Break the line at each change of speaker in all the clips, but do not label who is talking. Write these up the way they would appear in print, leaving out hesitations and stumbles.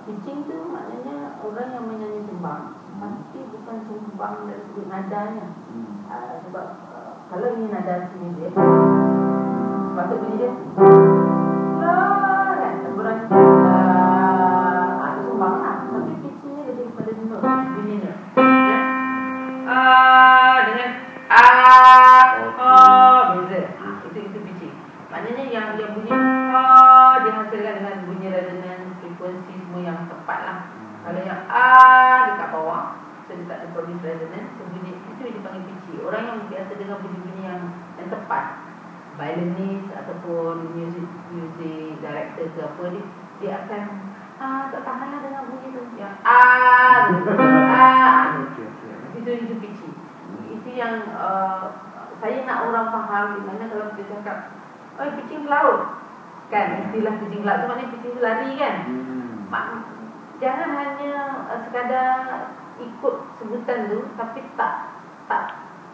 Pitching tu maknanya orang yang menyanyi sembang, tapi bukan sembang dari segi nadanya. Sebab kalau ini nada sini dia, sepatut bunyi dia lah kan, kurang ada sembang lah. Tapi pitchingnya lebih pada note, bunyinya dengan beza. Itu pitching. Maknanya yang bunyi dihasilkan dengan bunyi resonance, frekuensi semua yang tepat lah. Kalau yang dekat bawah, so dia tak ada produce resonance, so bunyi itu dipanggil pitching. Orang yang biasa dengar bunyi-bunyi yang tepat, violinist ataupun music director ke apa, dia akan tak tahan lah dengan bunyi tu yang itu pitching. Itu yang saya nak orang faham. Di mana kalau kita cakap pitching laut kan, istilah pitching laut tu maknanya pitching tu lari kan. Jangan hanya sekadar ikut sebutan tu tapi tak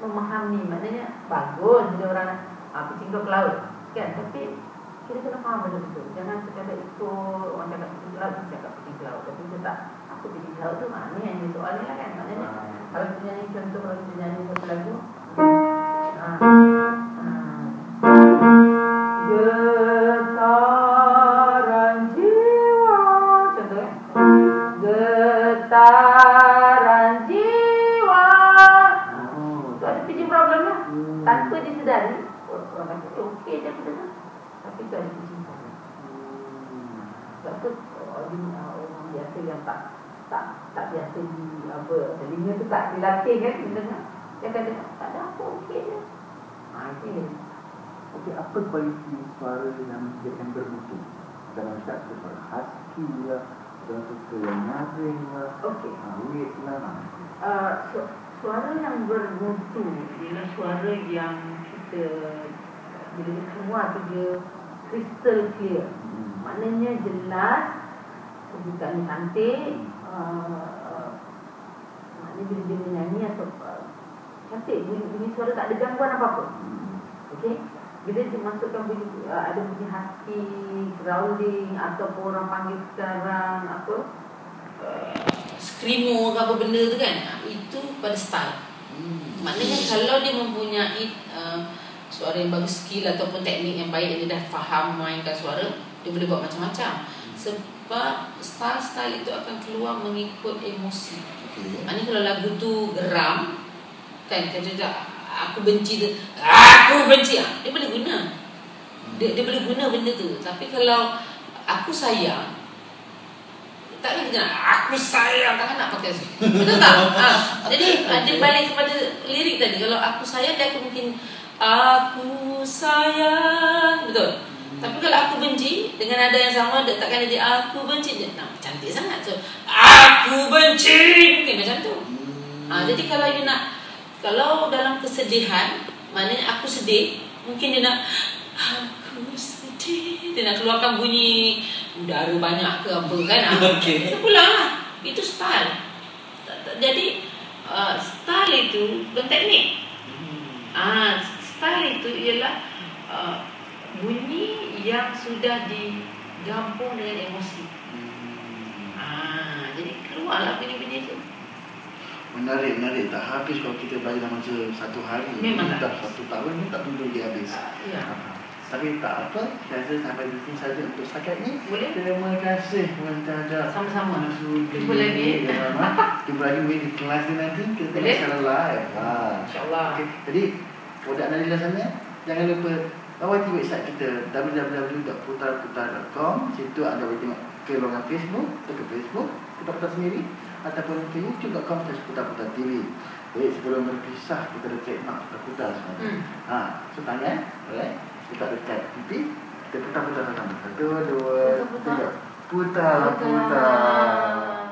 memahami. Maknanya bagus bila orang pitching ke laut kan, tapi kita kena faham betul-betul. Jangan sekadar ikut orang cakap pitching laut, cakap pitching laut, tapi kita tak apa pitching laut tu mana yang dia soal ni lah kan. Maknanya kalau kita nyanyi, contoh kalau kita nyanyi satu lagu getaran jiwa, contoh getaran jiwa, tu ada pitching problem lah. Tanpa disedari orang kata okey je kita tu, tapi tu ada pitching problem. Sebab tu orang biasa yang tak biasa di apa, telinga tu tak dilatih kan, dia dengar dia kata tak ada apa, okey je. Itu dia.
Okey, apa kualiti suara yang bermutu? Dalam tak suka suara husky lah, dalam suka yang nyaring lah, weird lah.
Suara yang bermutu ialah suara yang kita bila dia keluar tu dia crystal clear. Maknanya jelas, kebukaan cantik, maknanya bila dia menyanyi atau cantik, bunyi suara tak ada gangguan apa-apa. Okey, bila dia masukkan bunyi, ada bunyi husky, growling ataupun orang panggil sekarang apa, screamo ke apa benda tu kan, itu pada style. Maknanya kalau dia mempunyai suara yang bagus, skill ataupun teknik yang baik, dia dah faham mainkan suara, dia boleh buat macam-macam. Sebab style-style itu akan keluar mengikut emosi. Maknanya kalau lagu tu geram kan, kata aku benci tu, aku benci, dia boleh guna, dia boleh guna benda tu. Tapi kalau aku sayang, takkan kita aku sayang, takkan nak pakai tu. Betul tak? Jadi dia balik kepada lirik tadi. Kalau aku sayang, dia akan mungkin aku sayang, betul. Tapi kalau aku benci, dengan nada yang sama, takkan dia aku benci, dia cantik sangat. So aku benci, mungkin macam tu. Jadi kalau you nak, kalau dalam kesedihan, maknanya aku sedih, mungkin dia nak aku sedih, dia nak keluarkan bunyi udara banyak ke apa kan. Itu pulang lah. Itu style. Jadi style itu bukan teknik. Style itu ialah bunyi yang sudah digampung dengan emosi. Jadi keluarlah bunyi-bunyi itu.
Menarik. Tak habis kalau kita belajar dalam masa satu hari.
Memang
dah 1 tahun ni tak tentu dia habis. Tapi tak apa, saya rasa sampai di sini saja untuk setakat ni.
Boleh.
Terima kasih Muntaza.
Sama-sama.
Jumpa lagi. Jumpa lagi di kelas ni nanti kita secara live.
InsyaAllah.
Okay. Jadi produk Nadila sana, jangan lupa lawati website kita www.putar-putar.com. Situ ada boleh tengok ke longan Facebook, ke Facebook Putar-Putar sendiri, ataupun ke youtube.com/putar-putar TV. Baik, sebelum berpisah kita ada trademark Putar-Putar sebenarnya. So tangan, alright. Kita dekat pipi, kita putar-putar sama. 1, 2, 3. Putar-putar.